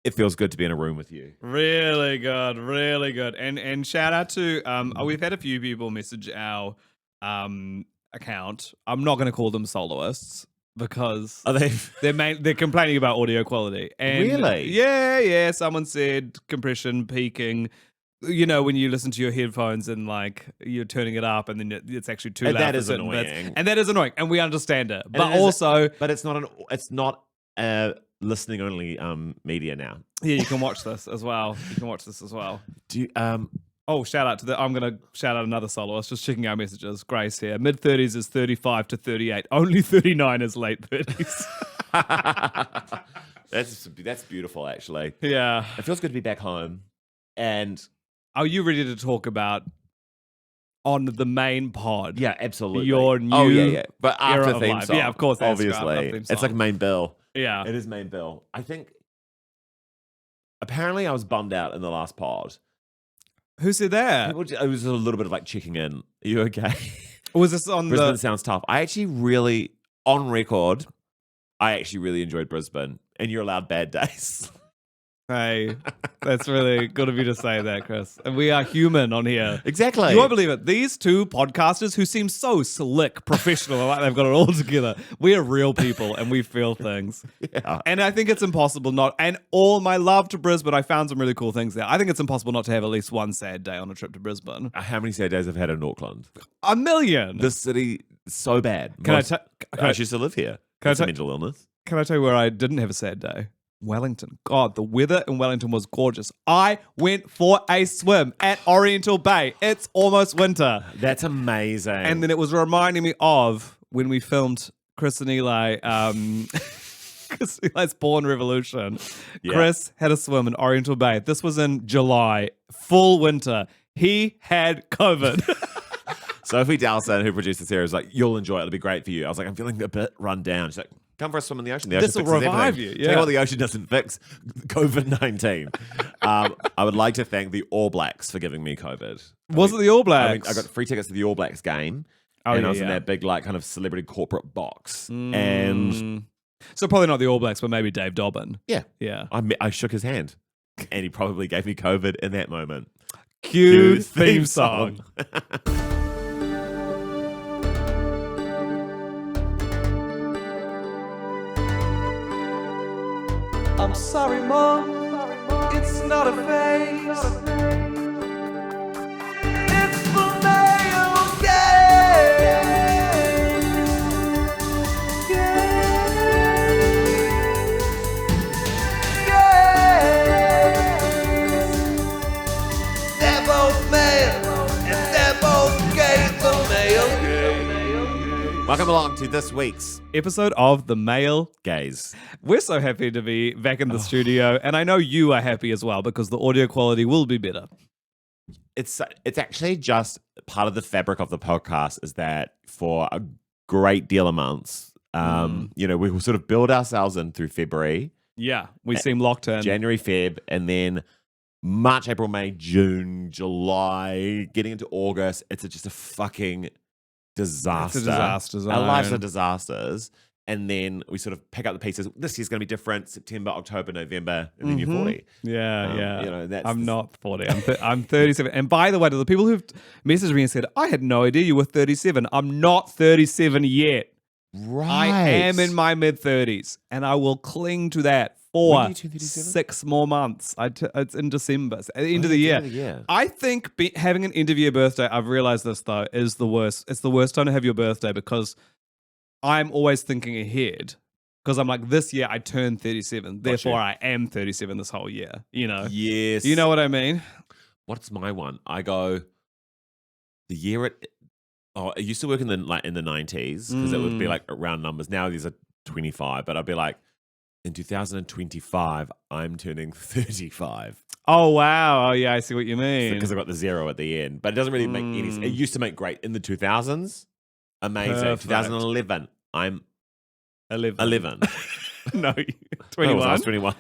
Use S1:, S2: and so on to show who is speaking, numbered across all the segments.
S1: it feels good to be in a room with you.
S2: Really good, really good. And shout out to we've had a few people message our account. I'm not going to call them soloists because
S1: Are they?
S2: they're complaining about audio quality. And
S1: Really?
S2: Yeah. Someone said compression peaking. You know, when you listen to your headphones and like you're turning it up and then it's actually too
S1: And
S2: loud.
S1: that
S2: for
S1: is
S2: certain
S1: annoying.
S2: bits. And that is annoying, and we understand it. But
S1: it is-
S2: also,
S1: but it's not listening only media now.
S2: yeah, you can watch this as well.
S1: Do you,
S2: Oh, shout out to I'm going to shout out another soloist. Just checking our messages. Grace here. Mid-30s is 35 to 38. Only 39 is late 30s.
S1: that's beautiful, actually.
S2: Yeah.
S1: It feels good to be back home. And
S2: are you ready to talk about on the main pod?
S1: Yeah, absolutely.
S2: Your new
S1: But after
S2: of
S1: theme
S2: life.
S1: song,
S2: Yeah, of course.
S1: obviously. It's like main bill.
S2: Yeah.
S1: It is main bill. I think, apparently I was bummed out in the last pod.
S2: Who said that?
S1: It was a little bit of like checking in. Are you okay?
S2: Was this on
S1: Brisbane sounds tough. I actually really, on record, I actually really enjoyed Brisbane. And you're allowed bad days.
S2: Hey, that's really good of you to say that, Chris. And we are human on here.
S1: Exactly.
S2: You won't believe it. These two podcasters who seem so slick, professional, like they've got it all together. We are real people and we feel things.
S1: Yeah.
S2: And I think it's impossible not. And all my love to Brisbane, I found some really cool things there. I think it's impossible not to have at least one sad day on a trip to Brisbane.
S1: How many sad days I've had in Auckland?
S2: A million.
S1: This city is so bad. I used to live here. It's a mental illness.
S2: Can I tell you where I didn't have a sad day? Wellington. God, the weather in Wellington was gorgeous. I went for a swim at Oriental Bay. It's almost winter.
S1: That's amazing.
S2: And then it was reminding me of when we filmed Chris and Eli, Chris and Eli's Born Revolution. Yeah. Chris had a swim in Oriental Bay. This was in July, full winter. He had COVID.
S1: Sophie Dalson, who produced the series, was like, you'll enjoy it. It'll be great for you. I was like, I'm feeling a bit run down. She's like, come for a swim in the ocean. The ocean
S2: this will revive you. Yeah.
S1: Tell you what the ocean doesn't fix. COVID-19. I would like to thank the All Blacks for giving me COVID.
S2: Was it the All Blacks?
S1: I got free tickets to the All Blacks game.
S2: Oh,
S1: and I was in that big, like, kind of celebrity corporate box. And
S2: so probably not the All Blacks, but maybe Dave Dobbin.
S1: Yeah.
S2: Yeah.
S1: I shook his hand. And he probably gave me COVID in that moment.
S2: Cue theme song.
S3: I'm sorry, Mom, it's not a phase. It's the male gaze. They're both male, and they're both gay, the male gaze.
S1: Welcome along to this week's
S2: episode of The Male
S1: Gaze.
S2: We're so happy to be back in the studio, and I know you are happy as well because the audio quality will be better.
S1: It's actually just part of the fabric of the podcast is that for a great deal of months, you know, we will sort of build ourselves in through February.
S2: Yeah, we seem locked in.
S1: January, Feb, and then March, April, May, June, July, getting into August. It's just a fucking disaster.
S2: It's a disaster zone.
S1: Our lives are disasters. And then we sort of pick up the pieces. This year's going to be different. September, October, November, and then you're 40.
S2: Yeah.
S1: You know,
S2: I'm not 40. I'm 37. And by the way, to the people who've messaged me and said, I had no idea you were 37. I'm not 37 yet.
S1: Right.
S2: I am in my mid-30s, and I will cling to that for 6 more months. It's in December, at the end of the year. I think having an end of year birthday, I've realized this though, is the worst. It's the worst time to have your birthday because I'm always thinking ahead. Because I'm like, this year I turned 37. Therefore, I am 37 this whole year. You know?
S1: Yes.
S2: You know what I mean?
S1: What's my one? I go the year it. Oh, I used to work in the 90s because it would be like round numbers. Now these are 25, but I'd be like, in 2025, I'm turning 35.
S2: Oh, wow. Oh, yeah, I see what you mean.
S1: Because I've got the 0 at the end. But it doesn't really make any sense. It used to make great in the 2000s. Amazing.
S2: Perfect.
S1: 2011, I'm 11.
S2: No, 21.
S1: I was 21.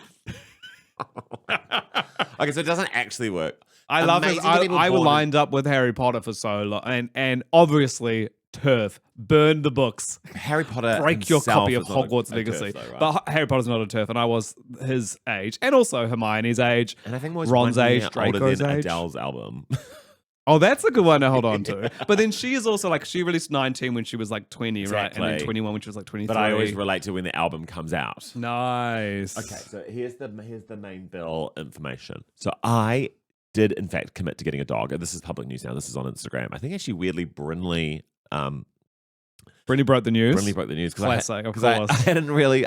S1: Okay, so it doesn't actually work.
S2: I love it. I lined up with Harry Potter for so long. And obviously, turf. Burn the books.
S1: Harry Potter
S2: Break your
S1: himself
S2: copy of
S1: is not
S2: Hogwarts
S1: a
S2: Legacy.
S1: turf though, right?
S2: But Harry Potter's not a turf, and I was his age, and also Hermione's age,
S1: and I think was
S2: Ron's
S1: one
S2: age,
S1: year older
S2: Draco's
S1: than
S2: age.
S1: Adele's album.
S2: Oh, that's a good one to hold on to. But then she is also like, she released 19 when she was like 20, right? And then
S1: Exactly.
S2: 21 when she was like 23.
S1: But I always relate to when the album comes out.
S2: Nice.
S1: Okay, so here's the main bill information. So I did in fact commit to getting a dog. This is public news now. This is on Instagram. I think actually weirdly Brinley
S2: broke the news.
S1: Brinley broke the news
S2: Classic, of
S1: because
S2: course.
S1: I hadn't really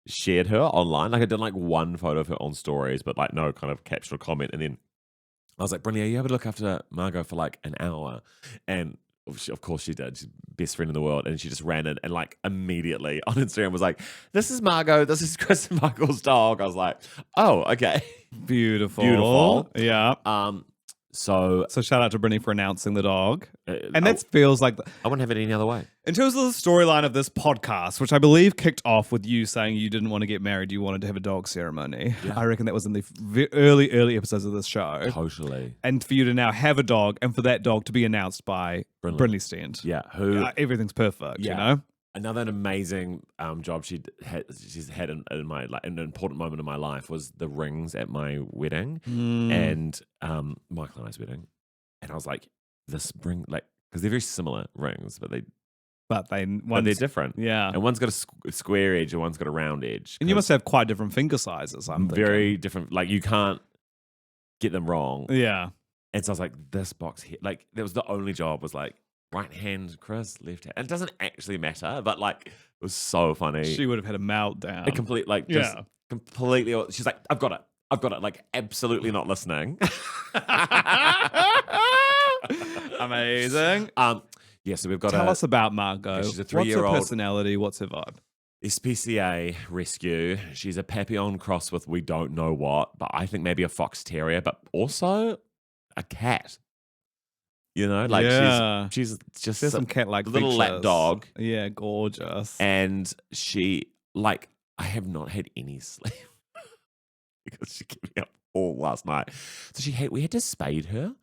S1: shared her online. Like I did like one photo of her on stories, but like no kind of caption or comment. And then I was like, Brinley, are you able to look after Margot for like an hour? And of course she did. She's best friend in the world. And she just ran in and like immediately on Instagram was like, this is Margot. This is Chris and Michael's dog. I was like, oh, okay.
S2: Beautiful. Yeah.
S1: So
S2: shout out to Brittany for announcing the dog. And
S1: I
S2: that feels like...
S1: I wouldn't have it any other way.
S2: In terms of the storyline of this podcast, which I believe kicked off with you saying you didn't want to get married, you wanted to have a dog ceremony.
S1: Yeah.
S2: I reckon that was in the early episodes of this show.
S1: Totally.
S2: And for you to now have a dog and for that dog to be announced by Brinley Stent.
S1: Yeah. Who
S2: everything's perfect,
S1: Yeah.
S2: you know?
S1: Another amazing she's had in my like an important moment in my life was the rings at my wedding and Michael and I's wedding, and I was like, this ring, like, because they're very similar rings, but they're different.
S2: Yeah,
S1: and one's got a square edge and one's got a round edge,
S2: and you must have quite different finger sizes. I'm thinking.
S1: Very different. Like you can't get them wrong.
S2: Yeah,
S1: and so I was like, this box here, like that was the only job was like. Right hand, Chris, left hand. And it doesn't actually matter, but like, it was so funny.
S2: She would have had a meltdown.
S1: A complete, like, just completely. She's like, I've got it. Like, absolutely not listening.
S2: Amazing.
S1: Yeah, so we've got
S2: Tell us about Margot.
S1: She's a 3-year-old.
S2: What's her personality? What's her vibe?
S1: SPCA rescue. She's a Papillon cross with we don't know what, but I think maybe a fox terrier, but also a cat. You know, like she's just
S2: there's some cat-like
S1: little
S2: features.
S1: lap dog.
S2: Yeah, gorgeous.
S1: And she, like, I have not had any sleep because she kept me up all last night. So we had to spade her.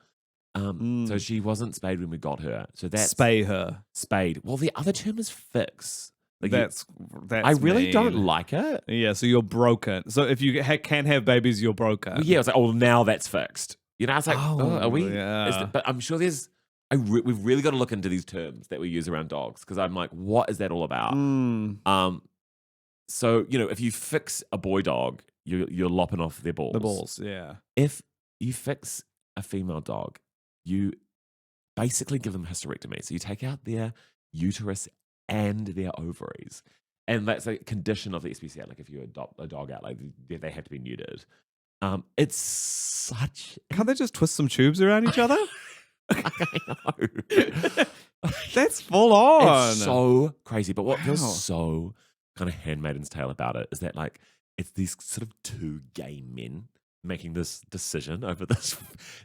S1: So she wasn't spayed when we got her. So that's
S2: spay her.
S1: Spayed. Well, the other term is fix. Like
S2: that's
S1: I really
S2: mean.
S1: don't like it.
S2: Yeah, so you're broken. So if you can't have babies, you're broken.
S1: Well, yeah, I was like, oh, now that's fixed. You know, I was like, are we?
S2: Yeah.
S1: But I'm sure there's. We've really got to look into these terms that we use around dogs because I'm like, what is that all about? So you know, if you fix a boy dog, you're lopping off their balls.
S2: The balls, yeah.
S1: If you fix a female dog, you basically give them hysterectomy. So you take out their uterus and their ovaries, and that's a condition of the SPCA. Like if you adopt a dog out, like they have to be neutered. It's such.
S2: Can't they just twist some tubes around each other?
S1: I know.
S2: That's full on.
S1: It's so crazy. But what feels so kind of Handmaid's Tale about it is that like it's these sort of two gay men making this decision over this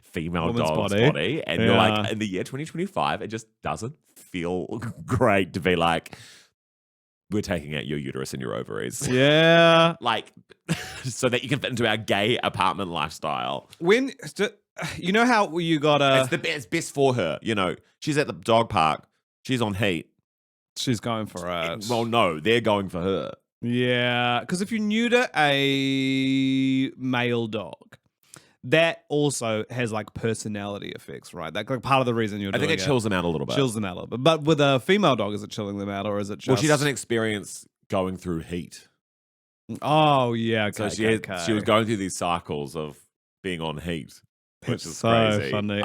S1: female
S2: Woman's
S1: dog's body. And you're like, in the year 2025, it just doesn't feel great to be like, we're taking out your uterus and your ovaries.
S2: Yeah.
S1: Like, so that you can fit into our gay apartment lifestyle.
S2: When, you know how you gotta...
S1: It's best for her, you know. She's at the dog park. She's on heat.
S2: She's going for it.
S1: Well, no, they're going for her.
S2: Yeah, because if you neuter a male dog, that also has like personality effects, right? Like part of the reason you're doing it.
S1: I think it chills them out a little bit.
S2: Chills them out a little bit. But with a female dog, is it chilling them out or is it just...
S1: Well, she doesn't experience going through heat.
S2: Oh, yeah. Okay,
S1: so she was going through these cycles of being on heat, which is
S2: so
S1: crazy.
S2: Funny.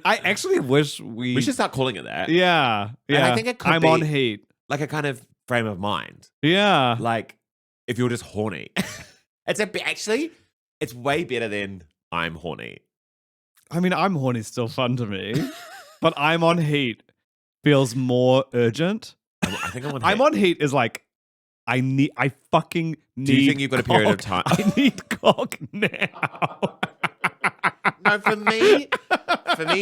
S2: I actually wish we
S1: should start calling it that.
S2: Yeah.
S1: And I think it could
S2: I'm
S1: be
S2: on heat.
S1: like a kind of frame of mind.
S2: Yeah.
S1: Like if you're just horny. Actually, it's way better than I'm horny.
S2: I mean, I'm horny still fun to me, but I'm on heat feels more urgent.
S1: I think I'm on heat.
S2: I'm on heat is like, I fucking need.
S1: Do you think you've got a period of time?
S2: I need cock now.
S1: No, for me,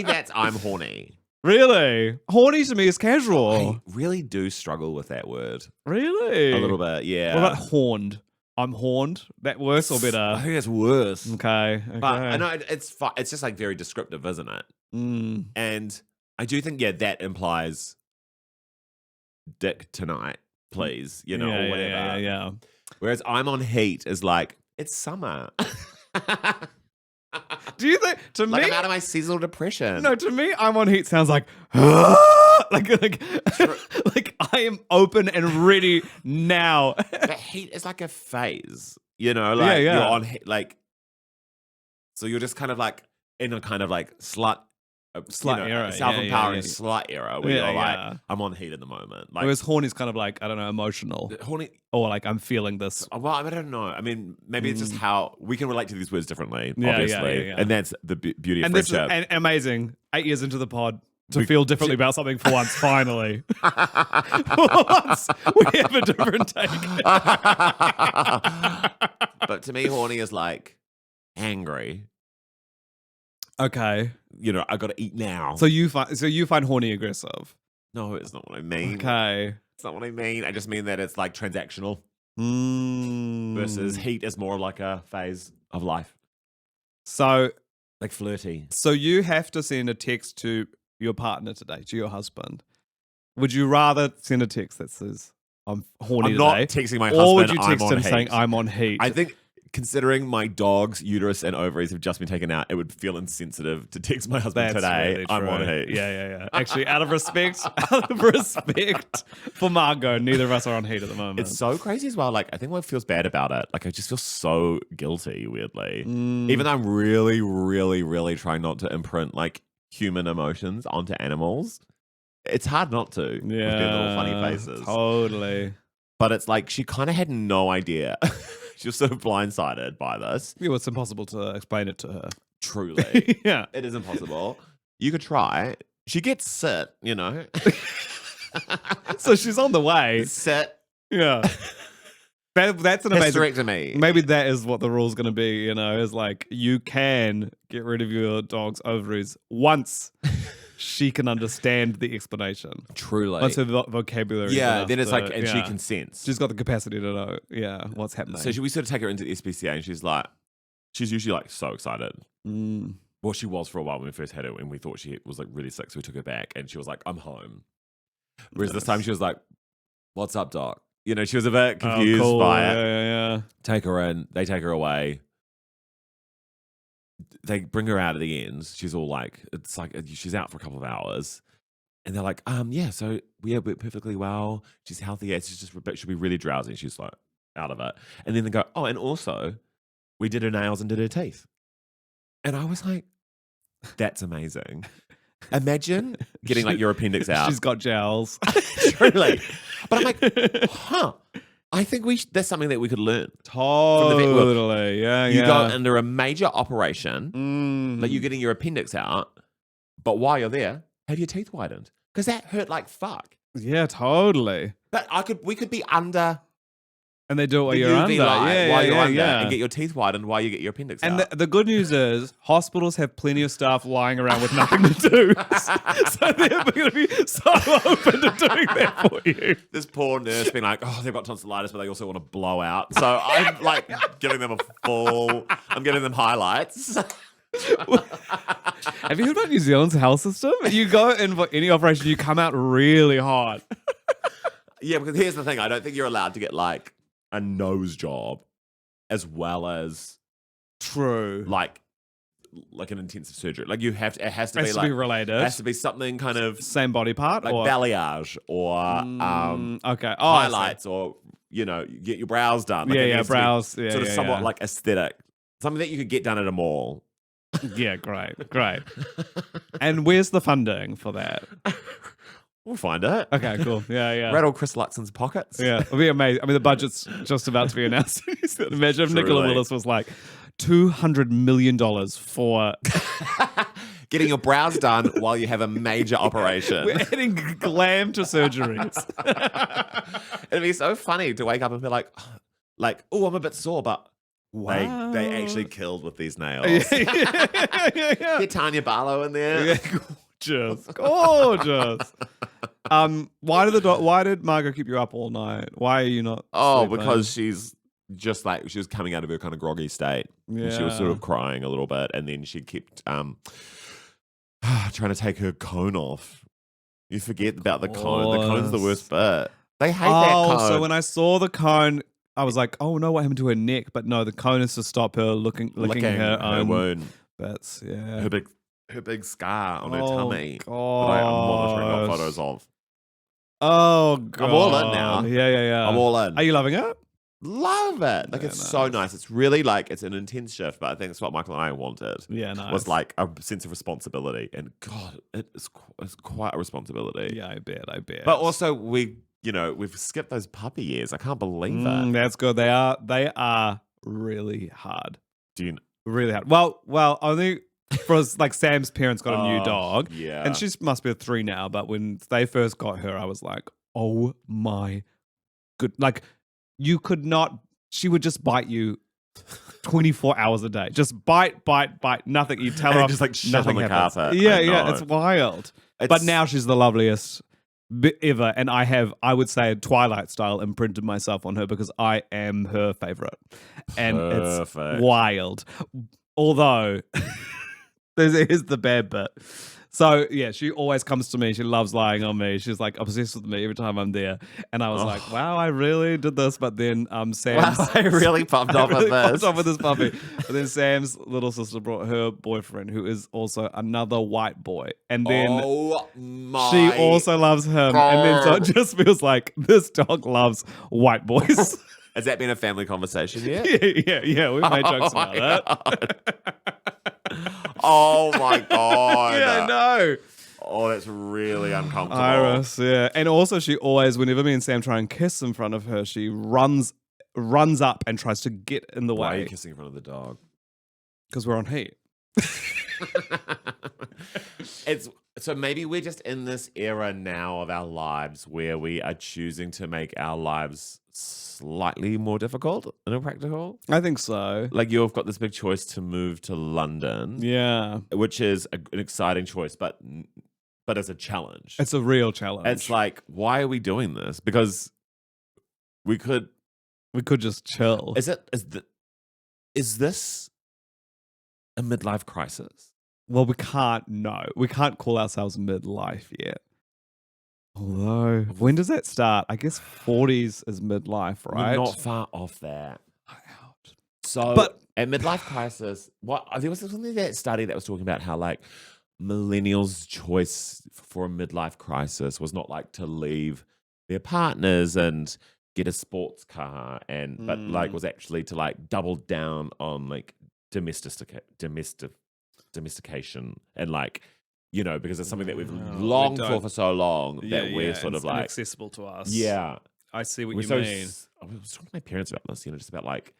S1: that's I'm horny.
S2: Really? Horny to me is casual.
S1: I really do struggle with that word.
S2: Really?
S1: A little bit, yeah.
S2: What about horned? I'm horned. That worse or better?
S1: I think that's worse.
S2: Okay.
S1: But I know it's just like very descriptive, isn't it? And I do think, yeah, that implies dick tonight, please, or
S2: Yeah,
S1: whatever.
S2: yeah.
S1: Whereas I'm on heat is like, it's summer.
S2: Do you think to
S1: Like
S2: me?
S1: I'm out of my seasonal depression.
S2: No, to me, I'm on heat sounds like like I am open and ready now.
S1: But heat is like a phase, like
S2: yeah.
S1: you're on heat, like, so you're just kind of like in a kind of like slut
S2: era,
S1: self-empowering
S2: yeah.
S1: slut era where
S2: Yeah,
S1: you're like,
S2: yeah.
S1: I'm on heat at the moment. Like,
S2: Whereas horny's kind of like, I don't know, emotional.
S1: horny.
S2: Or like I'm feeling this.
S1: Well, I don't know. I mean, maybe it's just how we can relate to these words differently,
S2: Yeah,
S1: obviously.
S2: yeah.
S1: And that's the beauty of
S2: And this
S1: friendship.
S2: is amazing. 8 years into the pod to feel differently about something for once, finally. For once, we have a different take.
S1: But to me, horny is like angry.
S2: Okay.
S1: I got to eat now.
S2: So you find horny aggressive.
S1: No, it's not what I mean.
S2: Okay.
S1: It's not what I mean. I just mean that it's like transactional versus
S2: Mm.
S1: heat is more like a phase of life.
S2: So
S1: Like flirty.
S2: So you have to send a text to your partner today, to your husband. Would you rather send a text that says, I'm horny
S1: I'm
S2: today?
S1: not texting my husband,
S2: or would you text
S1: I'm on
S2: him saying,
S1: heat.
S2: I'm on heat?
S1: I think considering my dog's uterus and ovaries have just been taken out, it would feel insensitive to text my husband
S2: That's
S1: today,
S2: really
S1: I'm
S2: true.
S1: on heat.
S2: Yeah. Actually, out of respect for Margot, neither of us are on heat at the moment.
S1: It's so crazy as well. Like, I think what feels bad about it, like, I just feel so guilty, weirdly. Even though I'm really, really, really trying not to imprint, like, human emotions onto animals. It's hard not to with their little funny faces.
S2: Totally.
S1: But it's like she kind of had no idea. She was sort of blindsided by this.
S2: Yeah, well, it's impossible to explain it to her.
S1: Truly.
S2: Yeah.
S1: It is impossible. You could try. She gets sit,
S2: So she's on the way.
S1: Sit.
S2: Yeah. That's an amazing.
S1: Hysterectomy.
S2: Maybe that is what the rule's going to be, is like you can get rid of your dog's ovaries once she can understand the explanation.
S1: Truly.
S2: Once her vocabulary.
S1: Yeah,
S2: enough
S1: then it's
S2: to-
S1: like, and she
S2: yeah.
S1: consents.
S2: She's got the capacity to know, what's happening.
S1: So we sort of take her into the SPCA and she's usually like so excited. Well, she was for a while when we first had her and we thought she was like really sick. So we took her back and she was like, I'm home. Whereas this time she was like, what's up, doc? She was a bit confused by it.
S2: Yeah.
S1: Take her in. They take her away. They bring her out at the end. She's all like, it's like she's out for a couple of hours. And they're like, so we're perfectly well. She's healthy. Yeah, she'll be really drowsy. She's like out of it. And then they go, and also we did her nails and did her teeth. And I was like, that's amazing. Imagine getting like your appendix out.
S2: She's got gels.
S1: Truly. But I'm like, I think that's something that we could learn.
S2: Totally. Yeah.
S1: You go under a major operation, like you're getting your appendix out, but while you're there, have your teeth whitened. Because that hurt like fuck.
S2: Yeah, totally.
S1: But we could be under
S2: And they do it while
S1: the
S2: you're
S1: UV
S2: under.
S1: light while you're under
S2: yeah.
S1: and get your teeth whitened while you get your appendix
S2: And
S1: out.
S2: the good news is hospitals have plenty of staff lying around with nothing to do. So they're going to be so open to doing that for you.
S1: This poor nurse being like, they've got tonsillitis, but they also want to blow out. So I'm like giving them I'm giving them highlights.
S2: Have you heard about New Zealand's health system? You go in for any operation, you come out really hot.
S1: Yeah, because here's the thing. I don't think you're allowed to get like a nose job as well as
S2: True.
S1: like an intensive surgery. Like it has to
S2: Has
S1: be
S2: to
S1: like
S2: be related.
S1: It has to be something kind of
S2: Same body part?
S1: like
S2: or?
S1: balayage or
S2: Okay. Oh, I see.
S1: highlights or you get your brows done. Like it needs to be
S2: brows. Yeah,
S1: sort of
S2: yeah,
S1: somewhat
S2: yeah.
S1: like aesthetic. Something that you could get done at a mall.
S2: Yeah, great. And where's the funding for that?
S1: We'll find it.
S2: Okay, cool. Yeah.
S1: Rattle Chris Luxon's pockets.
S2: Yeah, it'll be amazing. I mean, the budget's just about to be announced. Imagine if Nicola
S1: Truly.
S2: Willis was like, $200 million for...
S1: Getting your brows done while you have a major operation.
S2: We're adding glam to surgeries.
S1: It'd be so funny to wake up and be like, I'm a bit sore, but
S2: Wow.
S1: they actually killed with these nails.
S2: yeah.
S1: Get Tanya Barlow in there.
S2: Gorgeous. Why did Margot keep you up all night? Why are you not? sleeping?
S1: Because she's just like she was coming out of her kind of groggy state. And she was sort of crying a little bit, and then she kept trying to take her cone off. You forget about the cone. The cone's the worst bit. They hate that cone.
S2: So when I saw the cone, I was like, oh no, what happened to her neck? But no, the cone is to stop her licking her own
S1: wound.
S2: bits. Yeah.
S1: Her big scar on her tummy.
S2: God.
S1: That I'm monitoring got photos of.
S2: Oh God.
S1: I'm all in now.
S2: Yeah.
S1: I'm all in.
S2: Are you loving it?
S1: Love it. Like, it's so nice. It's really like, it's an intense shift, but I think it's what Michael and I wanted.
S2: Yeah, nice.
S1: Was like a sense of responsibility. And God, it's quite a responsibility.
S2: Yeah, I bet.
S1: But also, we've skipped those puppy years. I can't believe it.
S2: That's good. They are really hard. Really hard. Well, only for like Sam's parents got a new dog.
S1: Yeah.
S2: And she must be a 3 now, but when they first got her, I was like, oh my good. Like, you could not, she would just bite you 24 hours a day. Just bite, nothing. You tell her
S1: just like shit
S2: nothing
S1: on the
S2: happens.
S1: carpet.
S2: Yeah, it's wild. But now she's the loveliest ever. And I would say, Twilight style imprinted myself on her because I am her favorite. And it's wild. Although, here's the bad bit. So, yeah, she always comes to me. She loves lying on me. She's like obsessed with me every time I'm there. And I was like, wow, I really did this. But then Sam's...
S1: Wow, I really popped off with this.
S2: Popped off with this puppy. But then Sam's little sister brought her boyfriend, who is also another white boy. And then she also loves him.
S1: God.
S2: And then so it just feels like this dog loves white boys.
S1: Has that been a family conversation yet?
S2: Yeah. We've made jokes about that.
S1: Oh my God.
S2: Yeah, I know.
S1: Oh, that's really uncomfortable.
S2: Iris, yeah. And also she always, whenever me and Sam try and kiss in front of her, she runs up and tries to get in the way.
S1: Why are you kissing in front of the dog?
S2: Because we're on heat.
S1: So maybe we're just in this era now of our lives where we are choosing to make our lives slightly more difficult and impractical.
S2: I think so.
S1: Like, you've got this big choice to move to London.
S2: Yeah.
S1: Which is an exciting choice, but it's a challenge.
S2: It's a real challenge.
S1: It's like, why are we doing this? Because we could
S2: just chill.
S1: Is this a midlife crisis?
S2: Well, we can't call ourselves midlife yet. Although, when does that start? I guess 40s is midlife, right?
S1: We're not far off that.
S2: Out.
S1: So, at midlife crisis, there was something that study that was talking about how like millennials' choice for a midlife crisis was not like to leave their partners and get a sports car, but like was actually to like double down on like domestication and like, because it's something that we've longed for so long that we're sort of like
S2: inaccessible to us.
S1: Yeah,
S2: I see what you mean.
S1: I was talking to my parents about this, just about like,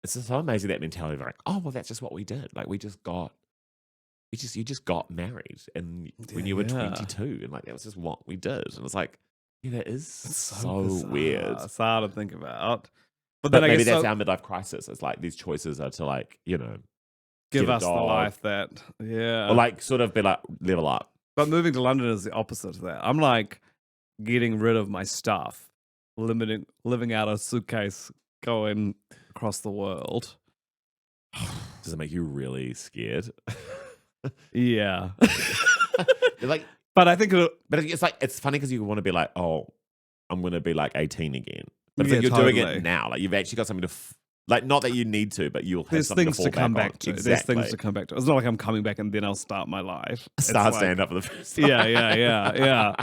S1: it's just so amazing that mentality of like, oh well, that's just what we did. Like you just got married, and when you were 22, and like that was just what we did, and it's like, that is so weird.
S2: It's hard to think about.
S1: But then maybe that's our midlife crisis. It's like these choices are to like,
S2: give us the life that,
S1: or like sort of be like level up.
S2: But moving to London is the opposite of that. I'm like getting rid of my stuff, living out a suitcase, going across the world.
S1: Does it make you really scared?
S2: Yeah.
S1: Like,
S2: but I think
S1: it's like, it's funny because you want to be like, oh, I'm going to be like 18 again. But it's
S2: yeah,
S1: like you're
S2: totally
S1: doing it now. Like you've actually got something to, like, not that you need to, but you'll have something
S2: things
S1: to fall
S2: to come back to.
S1: Exactly.
S2: There's things to come back to. It's not like I'm coming back and then I'll start my life.
S1: Stand up for the first time.
S2: Yeah.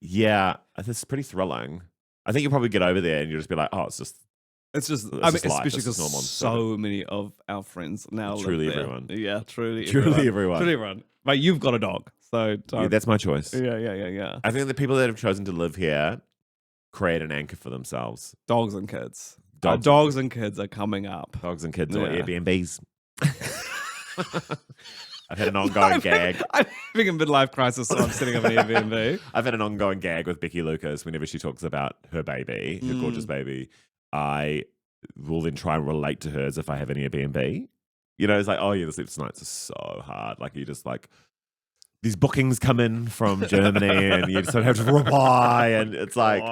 S1: Yeah, it's pretty thrilling. I think you'll probably get over there and you'll just be like, oh, it's just
S2: I mean, especially because so many of our friends now
S1: truly
S2: live there.
S1: everyone.
S2: Yeah, truly
S1: everyone.
S2: But you've got a dog, so
S1: yeah, that's my choice.
S2: Yeah.
S1: I think the people that have chosen to live here create an anchor for themselves.
S2: Dogs and kids. Dogs and kids are coming up.
S1: Dogs and kids or Airbnbs. I've had an ongoing gag.
S2: I'm having a midlife crisis, so I'm setting up an Airbnb.
S1: I've had an ongoing gag with Becky Lucas whenever she talks about her baby, her gorgeous baby. I will then try and relate to her as if I have an Airbnb. It's like, oh yeah, the sleepless nights are so hard. Like you just like, these bookings come in from Germany and you just don't have to reply. And it's like,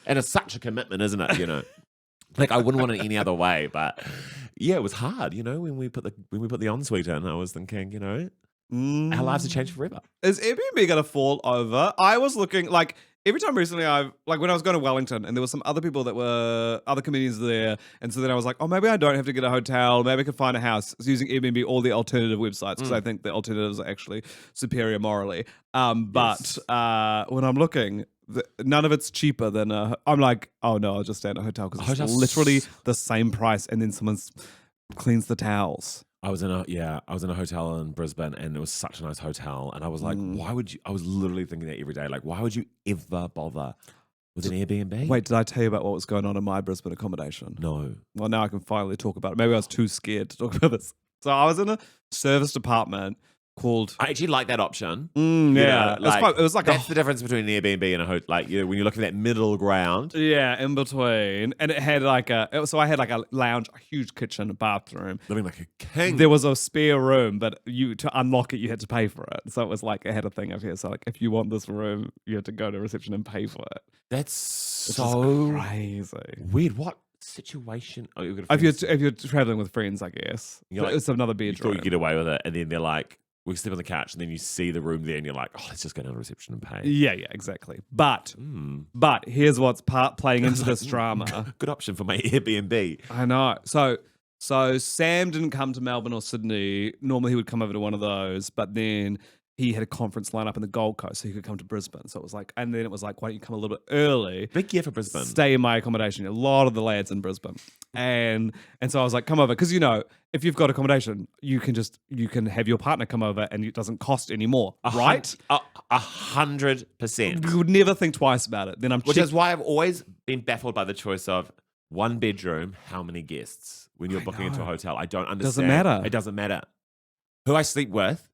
S1: and it's such a commitment, isn't it? Like I wouldn't want it any other way, but yeah, it was hard. When we put the ensuite in, I was thinking, Our lives have changed forever.
S2: Is Airbnb going to fall over? I was looking like every time recently when I was going to Wellington and there were some other people that were other comedians there. And so then I was like, oh, maybe I don't have to get a hotel. Maybe I can find a house using Airbnb or the alternative websites because I think the alternatives are actually superior morally. But when I'm looking, none of it's cheaper than I'm like, oh no, I'll just stay in a hotel because it's literally the same price and then someone cleans the towels.
S1: I was in a hotel in Brisbane and it was such a nice hotel. And I was like, why would you, I was literally thinking that every day, like, why would you ever bother with an Airbnb?
S2: Wait, did I tell you about what was going on in my Brisbane accommodation?
S1: No.
S2: Well, now I can finally talk about it. Maybe I was too scared to talk about this. So I was in a serviced apartment called...
S1: I actually like that option.
S2: Yeah.
S1: Like,
S2: it was like
S1: that's the difference between an Airbnb and a hotel. Like, when you're looking at that middle ground.
S2: Yeah, in between. And it had like so I had like a lounge, a huge kitchen, a bathroom.
S1: Living like a king.
S2: There was a spare room, but to unlock it, you had to pay for it. So it was like, it had a thing up here. So like, if you want this room, you have to go to reception and pay for it.
S1: That's so
S2: crazy.
S1: Weird. What situation? Oh,
S2: if you're traveling with friends, I guess.
S1: Like,
S2: it's another bedroom.
S1: You thought you get away with it. And then they're like, we sleep on the couch, and then you see the room there, and you're like, "Oh, let's just go down to reception and pay."
S2: Yeah, exactly. But here's what's playing into this drama.
S1: Good option for my Airbnb.
S2: I know. So Sam didn't come to Melbourne or Sydney. Normally he would come over to one of those, but then he had a conference line up in the Gold Coast, so he could come to Brisbane. So it was like, and then it was like, why don't you come a little bit early?
S1: Big year for Brisbane.
S2: Stay in my accommodation. A lot of the lads in Brisbane, and so I was like, come over, because if you've got accommodation, you can have your partner come over, and it doesn't cost any more, right?
S1: 100%.
S2: You would never think twice about it. Then
S1: which is why I've always been baffled by the choice of one bedroom, how many guests when you're booking into a hotel. I don't understand.
S2: Doesn't matter.
S1: It doesn't matter. Who I sleep with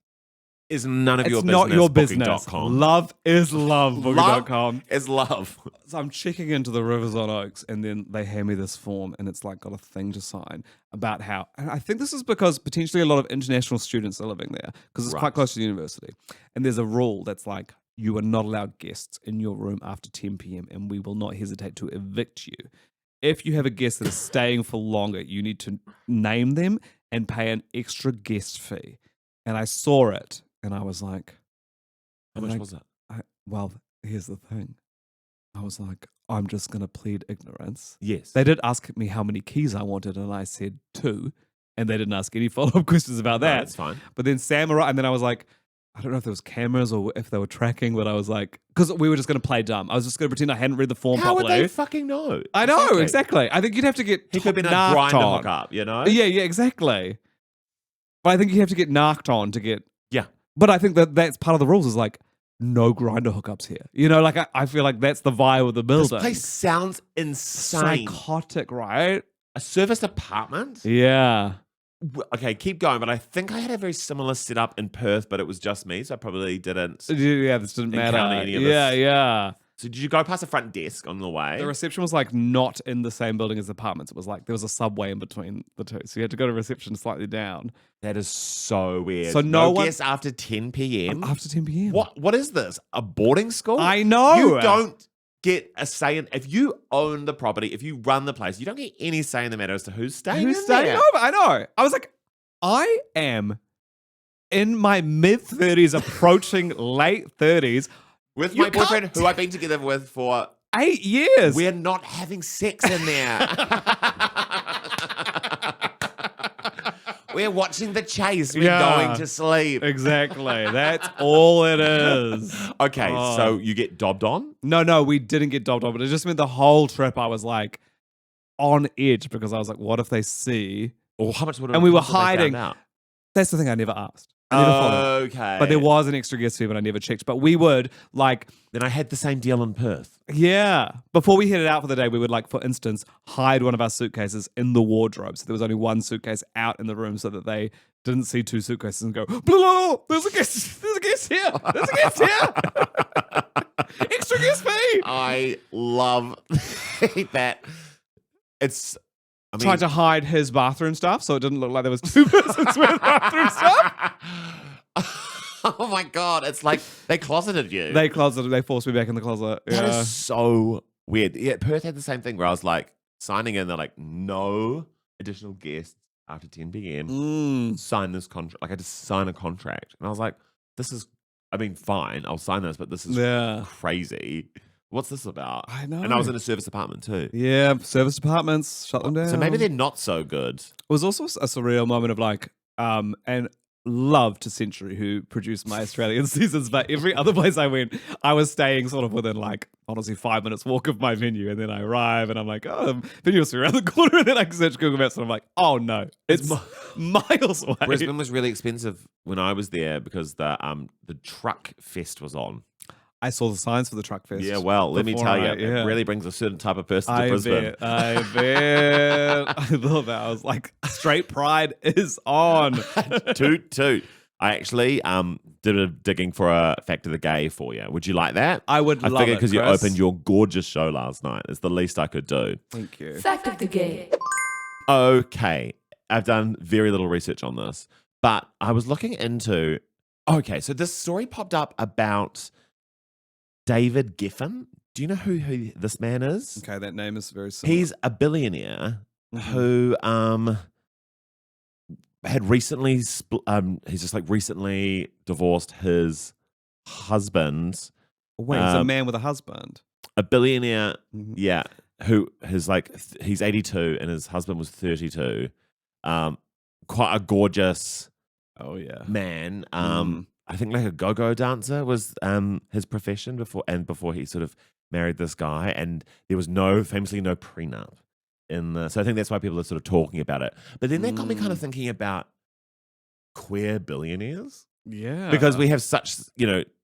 S1: is none of your
S2: it's
S1: business.
S2: Not your business.
S1: Booking.com.
S2: Love is love. Booking.com
S1: is love.
S2: So I'm checking into the Rivers on Oaks, and then they hand me this form, and it's like got a thing to sign about how. And I think this is because potentially a lot of international students are living there because it's quite close to the university. And there's a rule that's like, you are not allowed guests in your room after 10 p.m. and we will not hesitate to evict you. If you have a guest that is staying for longer, you need to name them and pay an extra guest fee. And I saw it. And I was like,
S1: how much was it?
S2: Well, here's the thing. I was like, I'm just going to plead ignorance.
S1: Yes.
S2: They did ask me how many keys I wanted, and I said 2. And they didn't ask any follow-up questions about that.
S1: That's fine.
S2: But then Sam arrived, and then I was like, I don't know if there was cameras or if they were tracking, but I was like, because we were just going to play dumb. I was just going to pretend I hadn't read the form properly.
S1: How would they fucking know?
S2: I know, exactly. I think you'd have to get
S1: He could have been a grinder hookup,
S2: Yeah, exactly. But I think you have to get narked on to get...
S1: Yeah.
S2: But I think that's part of the rules is like, no grinder hookups here. Like I feel like that's the vibe of the building.
S1: This place sounds insane.
S2: Psychotic, right?
S1: A serviced apartment?
S2: Yeah.
S1: Okay, keep going. But I think I had a very similar setup in Perth, but it was just me, so I probably didn't.
S2: Yeah, this didn't matter.
S1: Any of this.
S2: Yeah.
S1: So did you go past the front desk on the way?
S2: The reception was like not in the same building as the apartments. It was like there was a subway in between the two. So you had to go to reception slightly down.
S1: That is so weird.
S2: So no one
S1: guests after 10 p.m.?
S2: After 10 p.m.
S1: What is this? A boarding school?
S2: I know.
S1: You don't get a say in, if you own the property, if you run the place, you don't get any say in the matter as to who's staying there.
S2: Over. I know. I was like, I am in my mid-30s, approaching late 30s.
S1: With my boyfriend, who I've been together with for
S2: 8 years.
S1: We're not having sex in there. We're watching The Chase. We're going to sleep.
S2: Exactly. That's all it is.
S1: Okay, so you get dobbed on?
S2: No, we didn't get dobbed on, but it just meant the whole trip I was like on edge because I was like, what if they see?
S1: Or how much would it
S2: And we were
S1: cost if they
S2: hiding.
S1: found out?
S2: That's the thing I never asked.
S1: Okay.
S2: But there was an extra guest fee, but I never checked. But we would like...
S1: Then I had the same deal in Perth.
S2: Yeah. Before we headed out for the day, we would like, for instance, hide one of our suitcases in the wardrobe. So there was only one suitcase out in the room so that they didn't see 2 suitcases and go, blah, blah, blah, there's a guest here. There's a guest here. Extra guest fee.
S1: I love that. It's...
S2: tried to hide his bathroom stuff so it didn't look like there was 2 persons with bathroom stuff.
S1: Oh my God. It's like they closeted you.
S2: They forced me back in the closet.
S1: That is so weird. Yeah, Perth had the same thing where I was like signing in, they're like, no additional guests after 10 p.m. Sign this contract. Like I just sign a contract, and I was like, "This is, I mean, fine, I'll sign this, but this is crazy. What's this about?"
S2: I know.
S1: And I was in a service apartment too.
S2: Yeah, service departments, shut them down.
S1: So maybe they're not so good.
S2: It was also a surreal moment of like, and love to Century who produced my Australian seasons, but every other place I went, I was staying sort of within like, honestly, 5 minutes walk of my venue. And then I arrive and I'm like, oh, venue was around the corner. And then I search Google Maps and I'm like, oh no, it's miles away.
S1: Brisbane was really expensive when I was there because the truck fest was on.
S2: I saw the signs for the truck fest.
S1: Yeah, well, let me tell you, it really brings a certain type of person to Brisbane.
S2: I bet. I thought that. I was like, straight pride is on.
S1: Toot. I actually did a digging for a Fact of the Gay for you. Would you like that?
S2: I would love it,
S1: figured because you opened your gorgeous show last night. It's the least I could do.
S2: Thank you.
S4: Fact of the Gay.
S1: Okay. I've done very little research on this, but I was looking into... Okay, so this story popped up about... David Geffen. Do you know who this man is?
S2: Okay, that name is very similar.
S1: He's a billionaire who had recently he's just like recently divorced his husband.
S2: Wait, he's a man with a husband.
S1: A billionaire, yeah, who is like he's 82 and his husband was 32. Quite a gorgeous man. I think like a go-go dancer was his profession before he sort of married this guy, and there was famously no prenup so I think that's why people are sort of talking about it. But then that got me kind of thinking about queer billionaires.
S2: Yeah.
S1: Because we have such, there's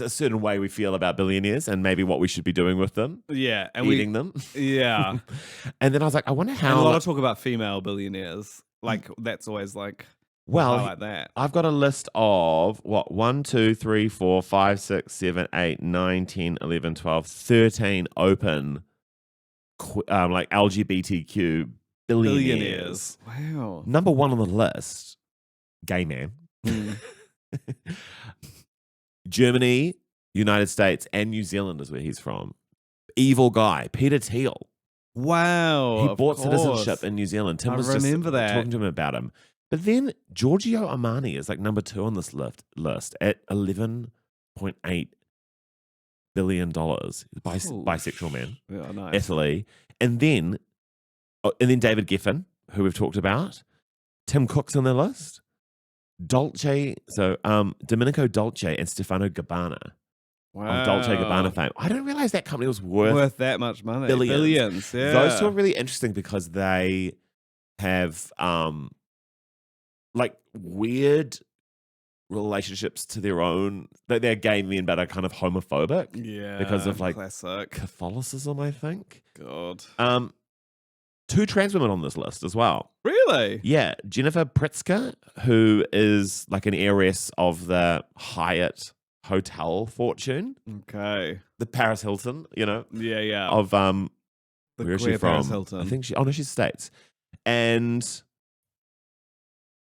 S1: a certain way we feel about billionaires and maybe what we should be doing with them.
S2: Yeah. And
S1: eating them.
S2: Yeah.
S1: And then I was like, I wonder how...
S2: And a lot of talk about female billionaires. Like, that's always like...
S1: Well,
S2: like that.
S1: I've got a list of 1, 2, 3, 4, 5, 6, 7, 8, 9, 10, 11, 12, 13 open like LGBTQ billionaires.
S2: Wow.
S1: Number 1 on the list, gay man. Germany, United States, and New Zealand is where he's from. Evil guy, Peter Thiel.
S2: Wow.
S1: He bought citizenship in New Zealand. Tim was just talking to him about him. But then Giorgio Armani is like number 2 on this list at $11.8 billion. Bisexual man.
S2: Yeah, nice.
S1: Italy. And then David Geffen, who we've talked about. Tim Cook's on the list. Domenico Dolce and Stefano Gabbana.
S2: Wow.
S1: Of Dolce & Gabbana fame. I didn't realize that company was worth
S2: that much money.
S1: Billions.
S2: Yeah.
S1: Those two are really interesting because they have like weird relationships to their own. They're gay men, but are kind of homophobic.
S2: Yeah.
S1: Because of like
S2: classic
S1: Catholicism, I think.
S2: God.
S1: 2 trans women on this list as well.
S2: Really?
S1: Yeah. Jennifer Pritzker, who is like an heiress of the Hyatt hotel fortune.
S2: Okay.
S1: The Paris Hilton,
S2: Yeah.
S1: Of
S2: the
S1: where is she from?
S2: Paris Hilton.
S1: I think she's States. And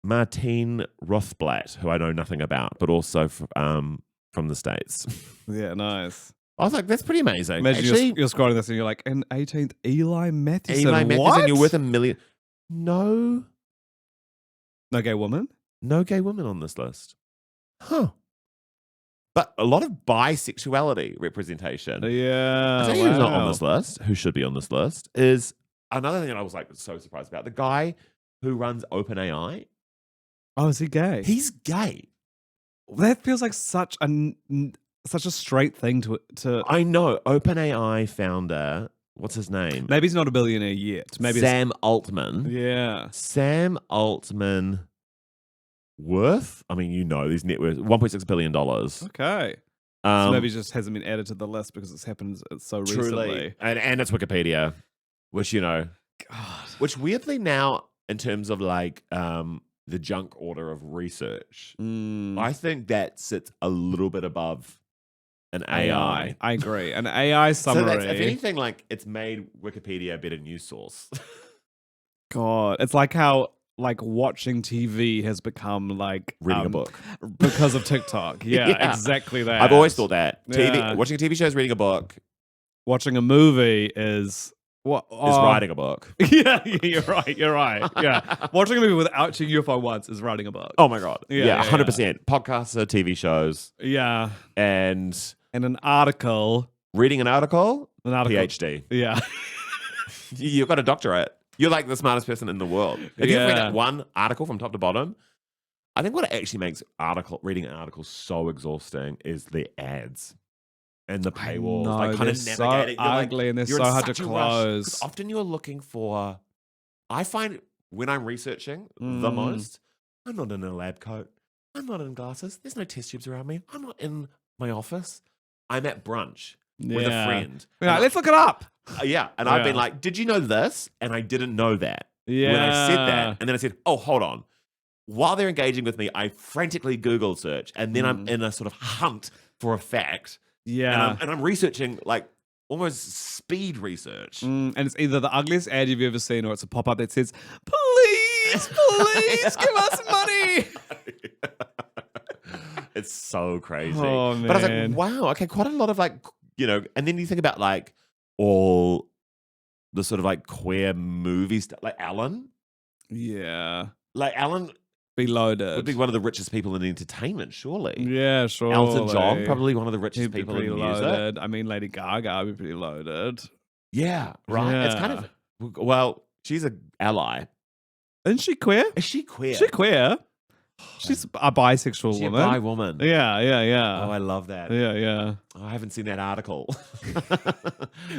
S1: Martine Rothblatt, who I know nothing about, but also from the States.
S2: Yeah, nice.
S1: I was like, that's pretty amazing.
S2: Imagine you're scrolling this and you're like, and 18th, Eli Mathieson.
S1: What? You're worth $1 million. No
S2: gay woman?
S1: No gay women on this list. Huh. But a lot of bisexuality representation.
S2: Yeah.
S1: I tell you who's not on this list, who should be on this list, is another thing that I was like so surprised about. The guy who runs OpenAI.
S2: Oh, is he gay?
S1: He's gay.
S2: That feels like such a straight thing to.
S1: I know. OpenAI founder, what's his name?
S2: Maybe he's not a billionaire yet. Maybe
S1: Sam Altman.
S2: Yeah.
S1: Sam Altman worth? I mean, his net worth $1.6 billion.
S2: Okay. So maybe it just hasn't been added to the list because it's happened so recently.
S1: And it's Wikipedia, which
S2: God.
S1: Which weirdly now, in terms of like the junk order of research, I think that sits a little bit above an AI.
S2: I agree. An AI summary.
S1: So that's, if anything, like it's made Wikipedia a better news source.
S2: God, it's like how like watching TV has become like
S1: reading a book
S2: because of TikTok. Yeah, exactly that.
S1: I've always thought that
S2: Yeah.
S1: watching a TV show is reading a book.
S2: Watching a movie is What?
S1: is writing a book.
S2: Yeah, you're right. You're right. Yeah. Watching a movie without checking your phone once is writing a book.
S1: Oh my God.
S2: Yeah,
S1: 100%. Podcasts, TV shows,
S2: Yeah.
S1: and
S2: And an article.
S1: reading an article,
S2: PhD.
S1: PhD.
S2: Yeah.
S1: You've got a doctorate. You're like the smartest person in the world. Have you ever read
S2: Yeah.
S1: that one article from top to bottom? I think what actually makes reading an article so exhausting is the ads and the paywalls.
S2: No,
S1: like kind
S2: they're
S1: of
S2: so
S1: navigating.
S2: ugly and they're
S1: you're
S2: so
S1: in
S2: hard to
S1: such a rush, 'cause
S2: close.
S1: often you're looking for. I find when I'm researching the
S2: Mm.
S1: most, I'm not in a lab coat. I'm not in glasses. There's no test tubes around me. I'm not in my office. I'm at brunch with a friend.
S2: Yeah, let's look it up.
S1: Yeah. And I've been
S2: Yeah.
S1: like, did you know this? And I didn't know that.
S2: Yeah.
S1: When I said that. And then I said, oh, hold on. While they're engaging with me, I frantically Google search. And then I'm in a sort of hunt for a fact.
S2: Yeah.
S1: And I'm researching like almost speed research.
S2: And it's either the ugliest ad you've ever seen or it's a pop-up that says, please, please give us money.
S1: It's so crazy.
S2: Oh,
S1: But I was
S2: man.
S1: like, wow, okay, quite a lot of like, and then you think about like all the sort of like queer movie stuff, like Alan.
S2: Yeah.
S1: Like Alan
S2: Be loaded.
S1: would be one of the richest people in entertainment, surely.
S2: Yeah, sure.
S1: Elton John, probably one of the richest
S2: He'd be
S1: people
S2: pretty
S1: in music.
S2: loaded. I mean, Lady Gaga would be pretty loaded.
S1: Yeah, right. It's kind of, well, she's an ally.
S2: Isn't she queer?
S1: Is she queer?
S2: Is she queer? She's a bisexual
S1: Is she a
S2: woman.
S1: bi woman?
S2: Yeah, yeah, yeah.
S1: Oh, I love that.
S2: Yeah.
S1: Oh, I haven't seen that article.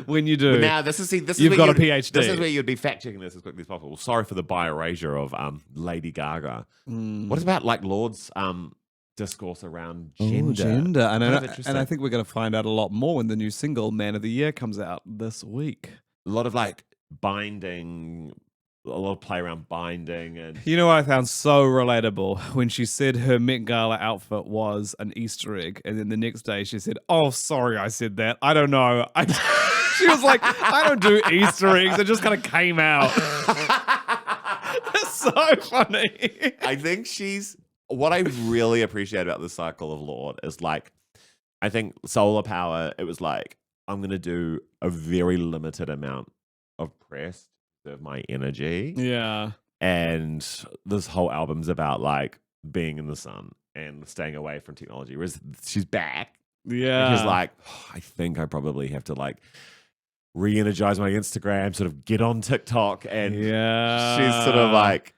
S2: When you do,
S1: But now this is
S2: you've
S1: where
S2: got a
S1: you'd-
S2: PhD.
S1: This is where you'd be fact checking this as quickly as possible. Sorry for the bi-erasure of Lady Gaga. What about like Lord's discourse around gender?
S2: Gender. And
S1: Kind of
S2: I
S1: interesting.
S2: think we're going to find out a lot more when the new single "Man of the Year" comes out this week.
S1: A lot of like binding, a lot of play around binding and
S2: You know what I found so relatable? When she said her Met Gala outfit was an Easter egg, and then the next day she said, "Oh, sorry, I said that. I don't know." She was like, "I don't do Easter eggs." It just kind of came out. It's so funny.
S1: I think what I really appreciate about the cycle of Lord is like, I think solar power, it was like, I'm going to do a very limited amount of press to serve my energy.
S2: Yeah.
S1: And this whole album's about like being in the sun and staying away from technology. Whereas she's back.
S2: Yeah.
S1: And she's like, I think I probably have to like re-energize my Instagram, sort of get on TikTok. And she's sort of like,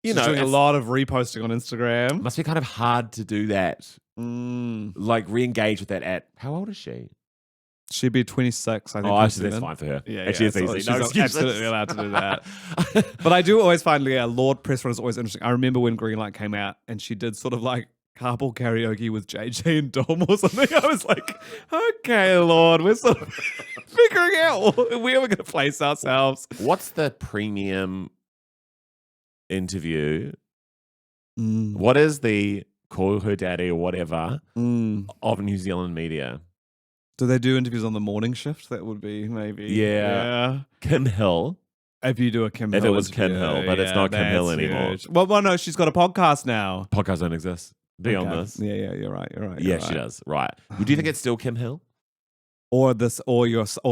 S2: she's doing a lot of reposting on Instagram.
S1: must be kind of hard to do that. Like re-engage with that at, how old is she?
S2: She'd be 26, I think.
S1: Oh, actually, that's fine for her.
S2: Yeah,
S1: actually, it's
S2: so
S1: easy.
S2: she's
S1: No excuses.
S2: absolutely allowed to do that. But I do always find, Lord press run is always interesting. I remember when Greenlight came out and she did sort of like carpool karaoke with JJ and Dom or something. I was like, okay, Lord, we're sort of figuring out where we're going to place ourselves.
S1: What's the premium interview? What is the call her daddy or whatever of New Zealand media?
S2: Do they do interviews on the morning shift? That would be maybe.
S1: Yeah. Kim Hill.
S2: If you do a Kim Hill.
S1: If it was Kim
S2: interview,
S1: Hill, but it's not Kim Hill
S2: that's
S1: anymore.
S2: huge. Well, no, she's got a podcast now.
S1: Podcasts don't exist. Be on
S2: Okay.
S1: this.
S2: Yeah, you're right.
S1: Yeah, she does. Right. Do you think it's still Kim Hill?
S2: Or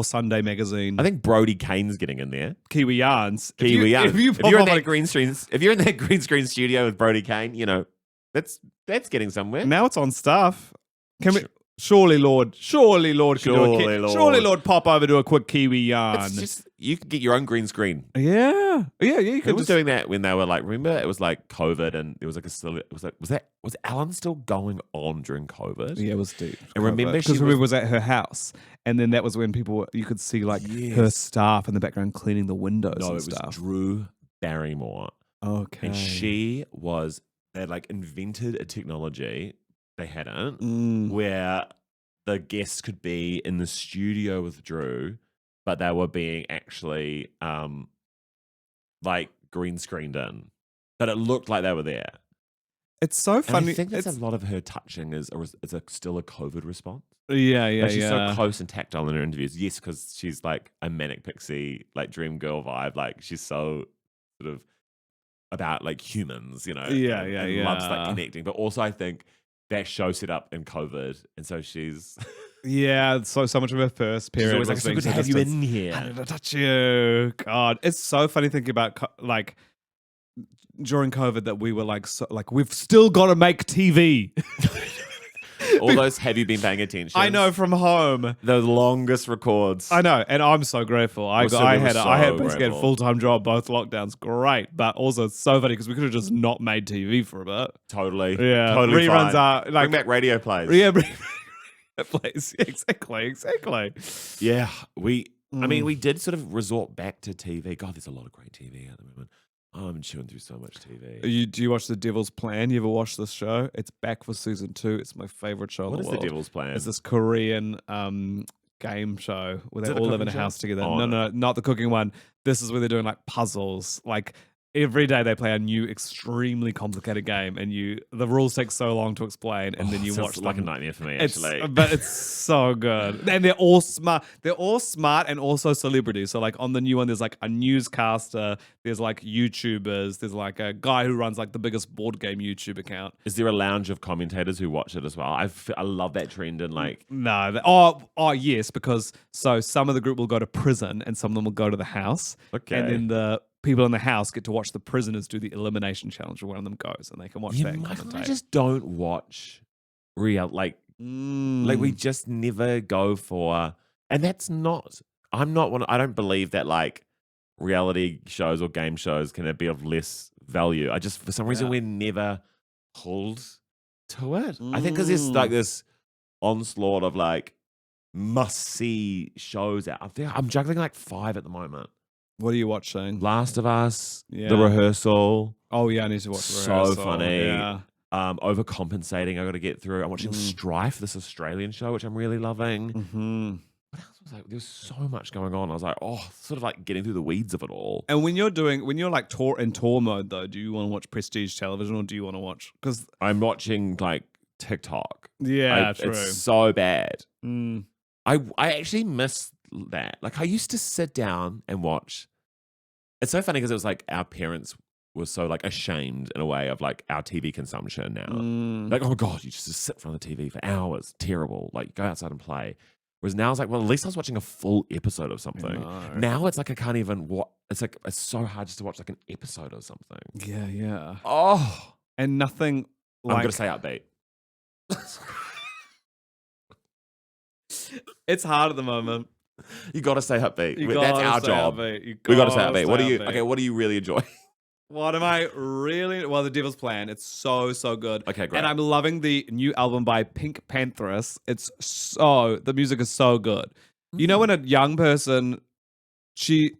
S2: Sunday Magazine.
S1: I think Brody Kane's getting in there.
S2: Kiwi Yarns.
S1: Kiwi Yarns.
S2: If you're
S1: in that green screen, if you're in that green screen studio with Brody Kane, that's getting somewhere.
S2: now it's on stuff. Can we? Surely Lord could surely Lord pop over to a quick Kiwi Yarn.
S1: It's just you could get your own green screen.
S2: Yeah. You
S1: Who
S2: could
S1: was
S2: just
S1: doing that when they were like? Remember, it was like COVID, and it was like was Alan still going on during COVID?
S2: Yeah, it was deep.
S1: And remember,
S2: because we was at her house, and then that was when you could see like her staff in the background cleaning the windows.
S1: No,
S2: and
S1: it was
S2: stuff.
S1: Drew Barrymore.
S2: Okay,
S1: And they like invented a technology they hadn't, where the guests could be in the studio with Drew, but they were being actually like green screened in, but it looked like they were there.
S2: It's so
S1: And
S2: funny.
S1: I think that's a lot of her touching is still a COVID response.
S2: Yeah,
S1: Like she's so close and tactile in her interviews. Yes, because she's like a manic pixie, like dream girl vibe. Like she's so sort of about like humans, and loves like connecting. But also, I think that show set up in COVID, and so she's
S2: Yeah, so much of her first period.
S1: She's always like,
S2: was
S1: so
S2: being
S1: good to have you in here.
S2: I need to touch you. God, it's so funny thinking about like during COVID that we were like, we've still got to make TV.
S1: All those have you been paying attention?
S2: I know, from home.
S1: The longest records.
S2: I know, and I'm so grateful. I had basically a
S1: grateful.
S2: full-time job, both lockdowns, great, but also it's so funny because we could have just not made TV for a bit.
S1: Totally.
S2: Yeah,
S1: Totally
S2: reruns
S1: fine.
S2: are like
S1: Bring back radio plays.
S2: Yeah, plays. Exactly.
S1: Yeah, I mean, we did sort of resort back to TV. God, there's a lot of great TV at the moment. I'm chewing through so much TV.
S2: Do you watch The Devil's Plan? You ever watch this show? It's back for season 2. It's my favorite show in the world.
S1: What is The Devil's Plan?
S2: It's this Korean game show where they all live in a house together.
S1: Oh,
S2: no, not the cooking one. This is where they're doing like puzzles. Like every day they play a new extremely complicated game, and the rules take so long to explain, and then you watch
S1: like a nightmare for me, actually.
S2: But it's so good. And they're all smart. They're all smart and also celebrities. So like on the new one, there's like a newscaster, there's like YouTubers, there's like a guy who runs like the biggest board game YouTube account.
S1: Is there a lounge of commentators who watch it as well? I love that trend in like...
S2: No. Yes, because so some of the group will go to prison and some of them will go to the house.
S1: Okay.
S2: And then the people in the house get to watch the prisoners do the elimination challenge where one of them goes, and they can watch that and
S1: Michael,
S2: commentate.
S1: I just don't watch like we just never go for, and that's not. I'm not one. I don't believe that like reality shows or game shows can be of less value. I just for some reason we're never pulled to it. I think because there's like this onslaught of like must see shows out there. I'm juggling like 5 at the moment.
S2: What are you watching?
S1: Last of Us, The Rehearsal.
S2: Oh yeah, I need to watch The Rehearsal.
S1: So funny.
S2: Yeah.
S1: Overcompensating. I got to get through. I'm watching Strife, this Australian show, which I'm really loving.
S2: Mm-hmm.
S1: What else was like? There's so much going on. I was like, sort of like getting through the weeds of it all.
S2: And when you're like tour mode though, do you want to watch prestige television or do you want to watch? Because
S1: I'm watching like TikTok.
S2: Yeah, true.
S1: It's so bad. I actually miss that. Like I used to sit down and watch. It's so funny because it was like our parents were so like ashamed in a way of like our TV consumption now. Like, oh my God, you just sit in front of the TV for hours. Terrible. Like go outside and play. Whereas now it's like, well, at least I was watching a full episode of something. Now it's like I can't even watch. It's like it's so hard just to watch like an episode of something.
S2: Yeah.
S1: Oh.
S2: And nothing like...
S1: I'm going to say upbeat.
S2: It's hard at the moment.
S1: You got to stay upbeat. That's our job. We got to stay upbeat. What do you really enjoy?
S2: What am I really? Well, The Devil's Plan. It's so good.
S1: Okay, great.
S2: And I'm loving the new album by Pink Pantheress. The music is so good. You know when a young person, she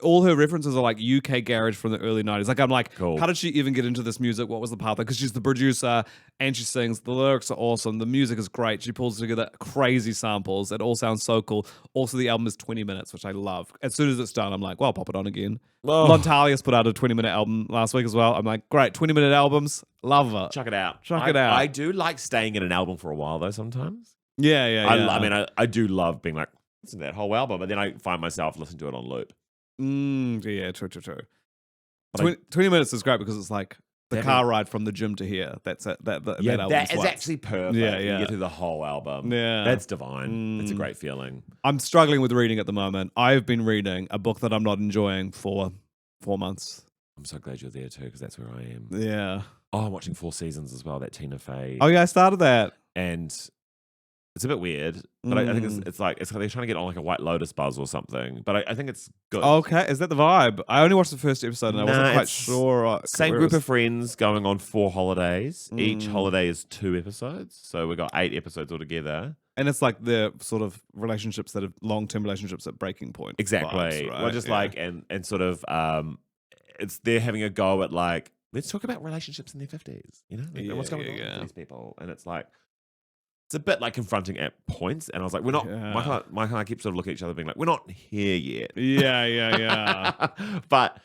S2: all her references are like UK garage from the early 90s. Like I'm like,
S1: cool.
S2: How did she even get into this music? What was the path? Because she's the producer and she sings. The lyrics are awesome. The music is great. She pulls together crazy samples. It all sounds so cool. Also, the album is 20 minutes, which I love. As soon as it's done, I'm like, well, I'll pop it on again.
S1: Whoa.
S2: Montalia's put out a 20-minute album last week as well. I'm like, great, 20-minute albums. Love it.
S1: Chuck it out.
S2: Chuck it out.
S1: I do like staying in an album for a while though sometimes.
S2: Yeah.
S1: I mean, I do love being like, listen to that whole album, but then I find myself listening to it on loop.
S2: Yeah, true. 20 minutes is great because it's like the car ride from the gym to here. That's it. That
S1: is actually perfect.
S2: Yeah.
S1: You get through the whole album.
S2: Yeah.
S1: That's divine. It's a great feeling.
S2: I'm struggling with reading at the moment. I've been reading a book that I'm not enjoying for 4 months.
S1: I'm so glad you're there too, because that's where I am.
S2: Yeah.
S1: Oh, I'm watching 4 Seasons as well, that Tina Fey.
S2: Oh yeah, I started that.
S1: And it's a bit weird, but I think it's like they're trying to get on like a White Lotus buzz or something. But I think it's good.
S2: Okay, is that the vibe? I only watched the first episode and I wasn't quite sure.
S1: Same group of friends going on 4 holidays. Each holiday is 2 episodes, so we got 8 episodes altogether.
S2: And it's like the sort of relationships that have long-term relationships at breaking point.
S1: Exactly.
S2: Vibes, right?
S1: Well, just like and sort of it's they're having a go at like let's talk about relationships in their 50s. You know, what's going on with these people, and it's like. It's a bit like confronting at points, and I was like, "We're not." Michael and I keep sort of looking at each other, being like, "We're not here yet."
S2: Yeah.
S1: But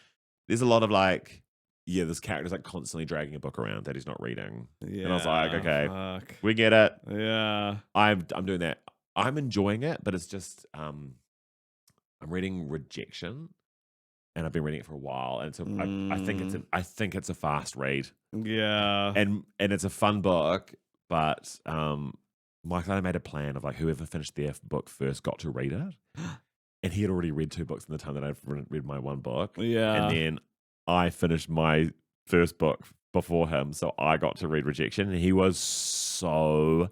S1: there's a lot of like, this character's like constantly dragging a book around that he's not reading, and I was like, "Okay, we get it."
S2: Yeah,
S1: I'm doing that. I'm enjoying it, but it's just I'm reading Rejection, and I've been reading it for a while, and so I think it's a fast read.
S2: Yeah,
S1: and it's a fun book, but Michael and I made a plan of like whoever finished their book first got to read it. And he had already read 2 books in the time that I'd read my 1 book.
S2: Yeah.
S1: And then I finished my first book before him. So I got to read Rejection. And he was so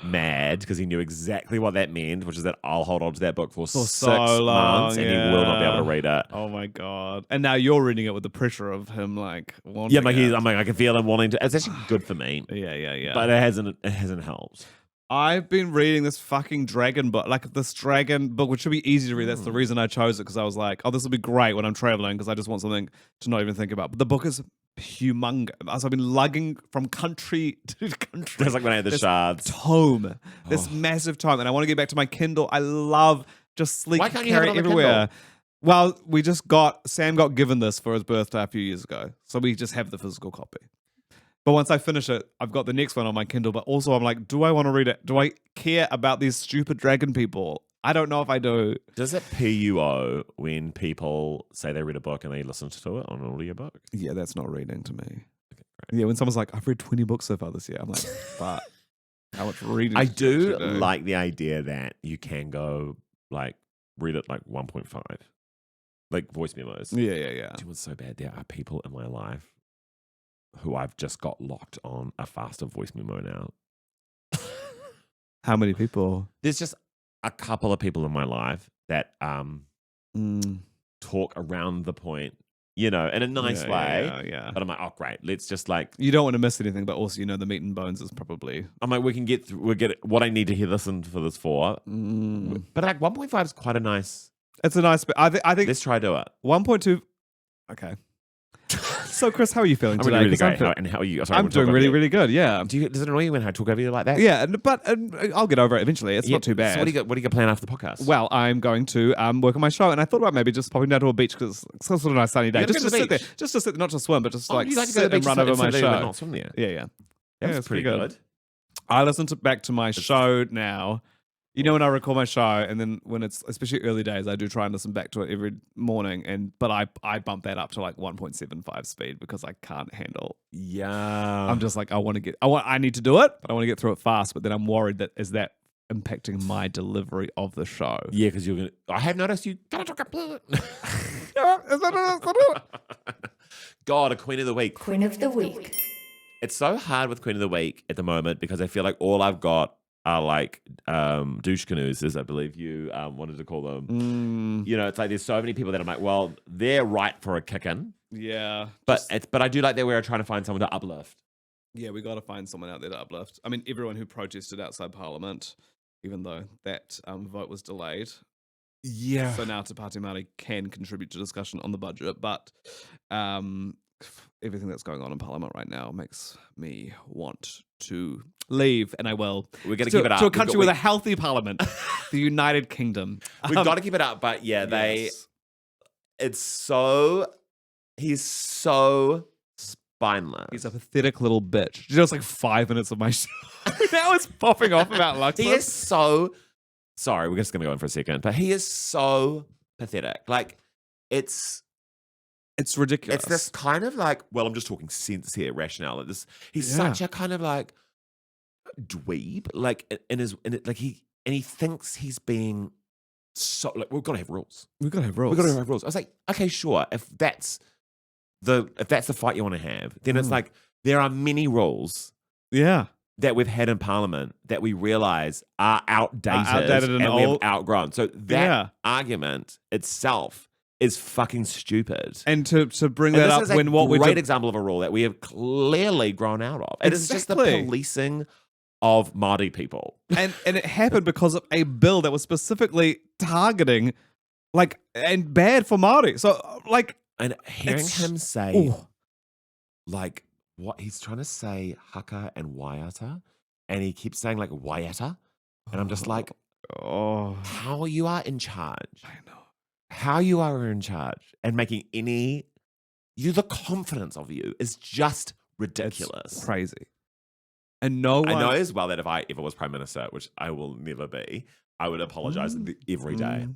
S1: mad because he knew exactly what that meant, which is that I'll hold on to that book for 6
S2: so
S1: months
S2: long,
S1: and he will not be able to read it.
S2: Oh my God. And now you're reading it with the pressure of him like wanting
S1: I'm like, I can feel him wanting to. It's actually good for me.
S2: Yeah.
S1: But it hasn't helped.
S2: I've been reading this fucking dragon book, like this dragon book, which should be easy to read. That's the reason I chose it, because I was like, oh, this will be great when I'm traveling, because I just want something to not even think about. But the book is humongous. So I've been lugging from country to country.
S1: That's like when I had the shards.
S2: This massive tome. And I want to get back to my Kindle. I love just sleek.
S1: Why can't you have it on the
S2: everywhere. Well, Sam got given this for his birthday a few years ago. So we just have the physical copy. But once I finish it, I've got the next one on my Kindle. But also I'm like, do I want to read it? Do I care about these stupid dragon people? I don't know if I do.
S1: Does it PUO when people say they read a book and they listen to it on an audiobook?
S2: Yeah, that's not reading to me. Okay, great. Yeah, when someone's like, I've read 20 books so far this year, I'm like, but how much reading?
S1: I do like the idea that you can go like read it like 1.5, like voice memos.
S2: Yeah.
S1: Do you know what's so bad? There are people in my life who I've just got locked on a faster voice memo now.
S2: How many people?
S1: There's just a couple of people in my life that talk around the point, in a nice way.
S2: Yeah.
S1: But I'm like, oh great, let's just like,
S2: you don't want to miss anything, but also the meat and bones is probably.
S1: I'm like, we'll get what I need to hear listen for this for. But like 1.5 is quite a nice.
S2: It's a nice. I think.
S1: Let's try do it.
S2: 1.2. Okay. So, Chris, how are you feeling today?
S1: Really great. And how are you? Sorry,
S2: I'm doing really, really good. Yeah.
S1: Does it annoy you when I talk over you like that?
S2: Yeah, but I'll get over it eventually. It's not too bad.
S1: So what do you got planned after the podcast?
S2: Well, I'm going to work on my show, and I thought about maybe just popping down to a beach because it's sort of a nice sunny day. Just to sit there, not to swim, but just like sit and run over my show.
S1: Not swim there.
S2: Yeah.
S1: That's pretty good.
S2: I listen back to my show now. When I record my show, and then when it's especially early days, I do try and listen back to it every morning. But I bump that up to like 1.75 speed because I can't handle.
S1: Yeah,
S2: I'm just like I need to do it, but I want to get through it fast. But then I'm worried that is that impacting my delivery of the show.
S1: Yeah, because you're gonna. I have noticed you. God, a Queen of the Week.
S4: Queen of the Week.
S1: It's so hard with Queen of the Week at the moment because I feel like all I've got are like douche canoes, as I believe you wanted to call them. It's like there's so many people that I'm like, well, they're right for a kick-in.
S2: Yeah.
S1: But I do like that we're trying to find someone to uplift.
S2: Yeah, we got to find someone out there to uplift. I mean, everyone who protested outside Parliament, even though that vote was delayed.
S1: Yeah.
S2: So now Te Pāti Māori can contribute to discussion on the budget, but everything that's going on in Parliament right now makes me want to leave, and I will.
S1: We're going to keep it up.
S2: To a country with a healthy Parliament, the United Kingdom.
S1: We've got to keep it up, but yeah, he's so spineless.
S2: He's a pathetic little bitch. Just like 5 minutes of my show. Now it's popping off about Lux.
S1: He is so... Sorry, we're just going to go on for a second, but he is so pathetic. Like, it's
S2: ridiculous.
S1: It's this kind of like, well, I'm just talking sense here, rationale. He's such a kind of like dweeb, like he thinks he's being so like we've got to have rules.
S2: We've got to have rules.
S1: We've got to have rules. I was like, okay, sure. If that's the fight you want to have, then it's like there are many rules.
S2: Yeah.
S1: That we've had in Parliament that we realise are outdated and we've outgrown. So that argument itself is fucking stupid.
S2: And to bring that up when what we're...
S1: This is a great example of a rule that we have clearly grown out of. It is just the policing of Māori people.
S2: And it happened because of a bill that was specifically targeting, like, and bad for Māori. So, like...
S1: And hearing him say, like... What he's trying to say, haka and waiata, and he keeps saying like waiata, and I'm just like, how you are in charge?
S2: I know
S1: how you are in charge, and making the confidence of you is just ridiculous,
S2: it's crazy. And no one,
S1: I know as well that if I ever was prime minister, which I will never be, I would apologize every day.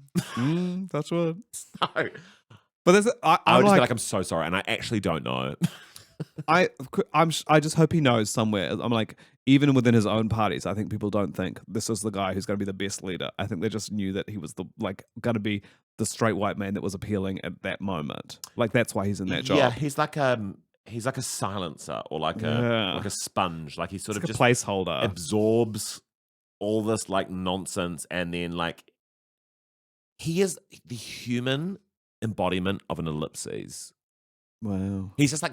S2: That's what.
S1: So,
S2: but there's,
S1: I would just be like, I'm so sorry, and I actually don't know.
S2: I just hope he knows somewhere. I'm like, even within his own parties, I think people don't think this is the guy who's going to be the best leader. I think they just knew that he was going to be the straight white man that was appealing at that moment. Like that's why he's in that job.
S1: Yeah, he's like a silencer or like a sponge. Like he sort of
S2: like
S1: just
S2: a placeholder,
S1: absorbs all this like nonsense, and then like he is the human embodiment of an ellipses.
S2: Wow.
S1: He's just like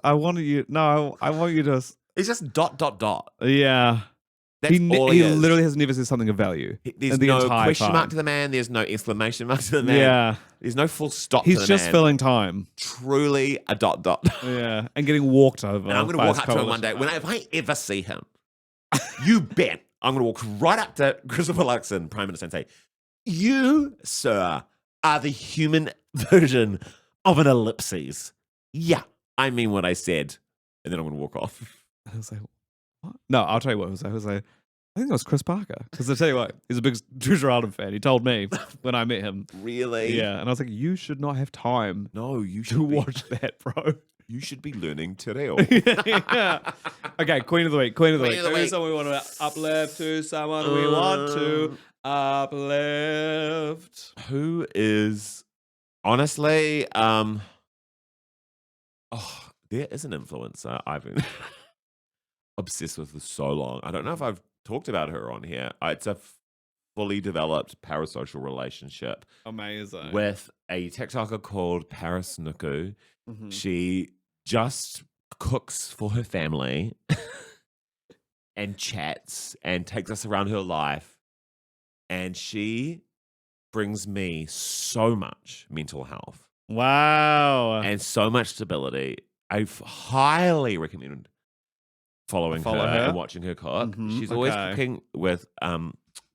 S2: I want you to.
S1: he's just dot dot dot.
S2: Yeah.
S1: That's all he is.
S2: Literally has never said something of value.
S1: There's
S2: the
S1: no
S2: entire
S1: question
S2: time.
S1: mark to the man. There's no exclamation mark to the man.
S2: Yeah.
S1: There's no full stop
S2: He's
S1: to the
S2: just
S1: man.
S2: filling time.
S1: Truly a dot dot.
S2: Yeah. And getting walked over.
S1: And I'm going to walk up to him one day. If I ever see him, you bet I'm going to walk right up to Christopher Luxon, Prime Minister, and say, "You, sir, are the human version of an ellipses." Yeah, I mean what I said. And then I'm going to walk off.
S2: I was like, what? No, I'll tell you what it was. I was like, I think it was Chris Parker. Because I'll tell you what, he's a big Drew Geraldine fan. He told me when I met him.
S1: Really?
S2: Yeah. And I was like, you should not have time
S1: No, you should
S2: to watch that, bro.
S1: You should be learning to reo.
S2: Yeah. Okay, Queen of the Week. Queen of the Week.
S1: Queen of the
S2: Who's
S1: Week.
S2: someone we want to uplift? Who's someone we want to uplift?
S1: Who is honestly, there is an influencer I've been obsessed with for so long. I don't know if I've talked about her on here. It's a fully developed parasocial relationship
S2: Amazing.
S1: with a TikToker called Paris Nuku.
S2: Mhm.
S1: She just cooks for her family and chats and takes us around her life. And she brings me so much mental health
S2: Wow.
S1: and so much stability. I highly recommend following
S2: Follow
S1: her
S2: her?
S1: and watching her cook.
S2: Mhm,
S1: She's always
S2: okay.
S1: cooking with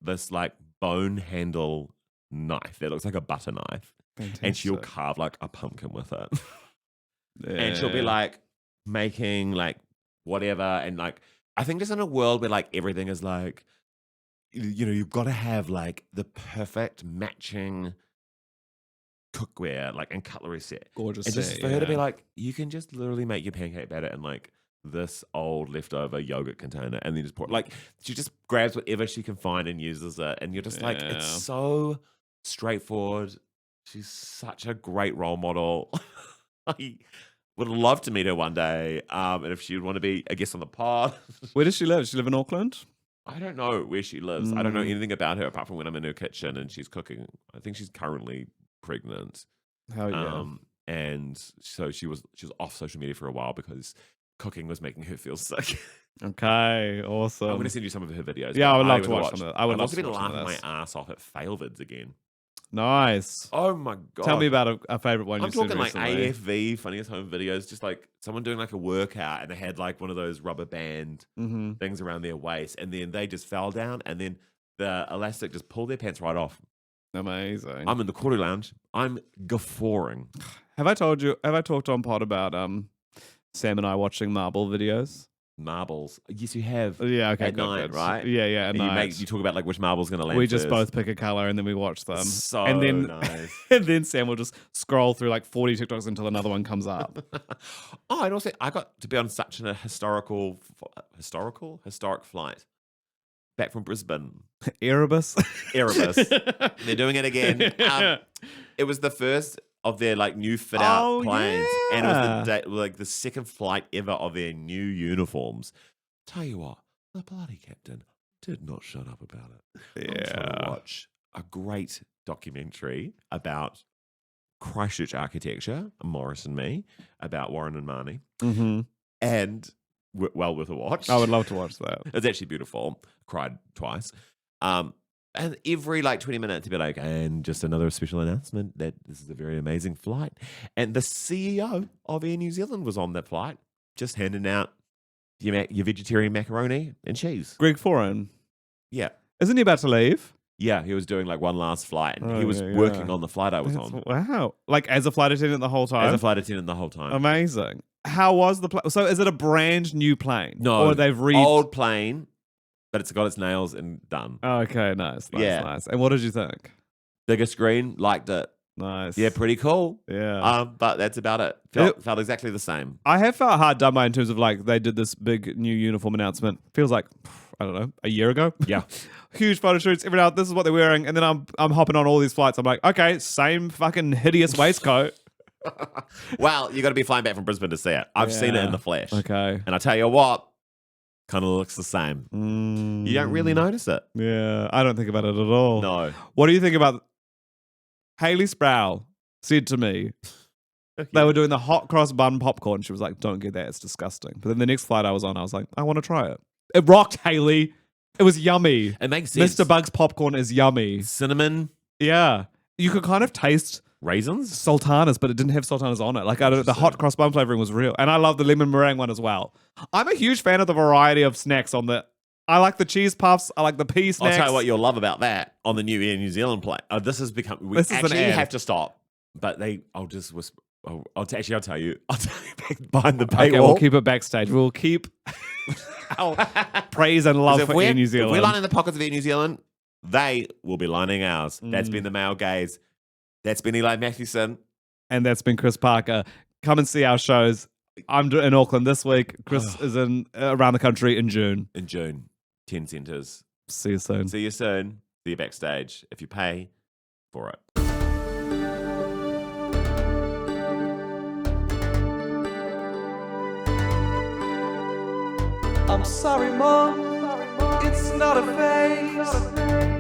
S1: this like bone handle knife that looks like a butter knife. And she'll
S2: Fantastic.
S1: carve like a pumpkin with it.
S2: Yeah.
S1: And she'll be like making like whatever. And like, I think just in a world where like everything is like, you know, you've got to have like the perfect matching cookware, like and cutlery set.
S2: Gorgeous.
S1: And just
S2: set,
S1: for her to be
S2: yeah.
S1: like, you can just literally make your pancake batter in like this old leftover yogurt container and then just pour it. Like she just grabs whatever she can find and uses it. And you're just like,
S2: Yeah.
S1: it's so straightforward. She's such a great role model. I would love to meet her one day. And if she would want to be a guest on the pod.
S2: Where does she live? Does she live in Auckland?
S1: I don't know where she lives. I don't know
S2: Mm.
S1: anything about her apart from when I'm in her kitchen and she's cooking. I think she's currently pregnant.
S2: Hell yeah.
S1: And so she was off social media for a while because cooking was making her feel sick.
S2: Okay, awesome.
S1: I'm going to send you some of her videos.
S2: Yeah, I would love to
S1: would
S2: watch some of that. I would
S1: I've
S2: love
S1: also
S2: to
S1: been
S2: watch some of
S1: laughing my
S2: this.
S1: ass off at fail vids again.
S2: Nice.
S1: Oh my God.
S2: Tell me about a favorite one
S1: I'm
S2: you've seen
S1: talking like
S2: recently.
S1: AFV, funniest home videos, just like someone doing like a workout and they had like one of those rubber band
S2: Mm-hmm.
S1: things around their waist and then they just fell down and then the elastic just pulled their pants right off.
S2: Amazing.
S1: I'm in the quarter lounge. I'm guffawing.
S2: Have I talked on pod about Sam and I watching marble videos?
S1: Marbles. Yes, you have.
S2: Yeah, okay,
S1: At
S2: good,
S1: night,
S2: good.
S1: right?
S2: Yeah, at
S1: And
S2: night.
S1: you talk about like which marble's going to land
S2: We just
S1: first.
S2: both pick a color and then we watch them.
S1: So
S2: and then,
S1: nice.
S2: and then Sam will just scroll through like 40 TikToks until another one comes up.
S1: Oh, and also I got to be on such a historic flight back from Brisbane.
S2: Erebus.
S1: Erebus. They're doing it again. It was the first of their like new fit out
S2: Oh,
S1: planes, and it was
S2: yeah.
S1: the day, like the second flight ever of their new uniforms. Tell you what, the bloody captain did not shut up about it. I'm trying to
S2: Yeah.
S1: watch a great documentary about Christchurch architecture, Morris and me, about Warren and Marnie,
S2: Mm-hmm.
S1: and well worth a watch.
S2: I would love to watch that.
S1: It's actually beautiful. Cried twice. And every like 20 minutes to be like, and just another special announcement that this is a very amazing flight. And the CEO of Air New Zealand was on that flight, just handing out your vegetarian macaroni and cheese.
S2: Greg Foran.
S1: Yeah.
S2: Isn't he about to leave?
S1: Yeah, he was doing like one last flight. And he
S2: Oh,
S1: was
S2: yeah,
S1: working
S2: yeah.
S1: on the flight I was
S2: That's-
S1: on
S2: Wow. Like as a flight attendant the whole time?
S1: as a flight attendant the whole time.
S2: Amazing. How was the plane? So is it a brand new plane?
S1: No,
S2: Or they've
S1: old plane, but it's got its nails and done.
S2: Okay, nice,
S1: Yeah.
S2: nice. And what did you think?
S1: Bigger screen, liked it.
S2: Nice.
S1: Yeah, pretty cool.
S2: Yeah.
S1: But that's about it. Felt exactly the same.
S2: I have felt hard done by in terms of like they did this big new uniform announcement. Feels like, I don't know, a year ago.
S1: Yeah.
S2: Huge photo shoots every now. This is what they're wearing, and then I'm hopping on all these flights. I'm like, okay, same fucking hideous waistcoat.
S1: Well, you got to be flying back from Brisbane to see it. I've seen it in the flesh.
S2: Okay.
S1: And I tell you what, kind of looks the same. You don't really notice it.
S2: Yeah, I don't think about it at all.
S1: No.
S2: What do you think about Hayley Sproul said to me, they were doing the hot cross bun popcorn. She was like, don't get that. It's disgusting. But then the next flight I was on, I was like, I want to try it. It rocked, Hayley. It was yummy.
S1: It makes sense.
S2: Mr. Bug's popcorn is yummy.
S1: Cinnamon.
S2: Yeah. You could kind of taste
S1: Raisins?
S2: sultanas, but it didn't have sultanas on it. Like the hot cross bun flavoring was real. And I love the lemon meringue one as well. I'm a huge fan of the variety of snacks on the... I like the cheese puffs. I like the pea snacks.
S1: I'll tell you what you'll love about that on the new Air New Zealand plane. This has become... We
S2: This is an
S1: actually
S2: ad.
S1: have to stop. But I'll just whisper... I'll tell you back behind the paywall.
S2: Okay, we'll keep it backstage. We'll keep our praise and love for Air New Zealand.
S1: If we're lining the pockets of Air New Zealand, they will be lining ours. That's been the male gaze. That's been Eli Mathewson.
S2: And that's been Chris Parker. Come and see our shows. I'm in Auckland this week. Chris is in around the country in June.
S1: In June. 10 centres.
S2: See you soon.
S1: See you soon. See you backstage if you pay for it.
S3: I'm sorry, Mom. It's not a phase.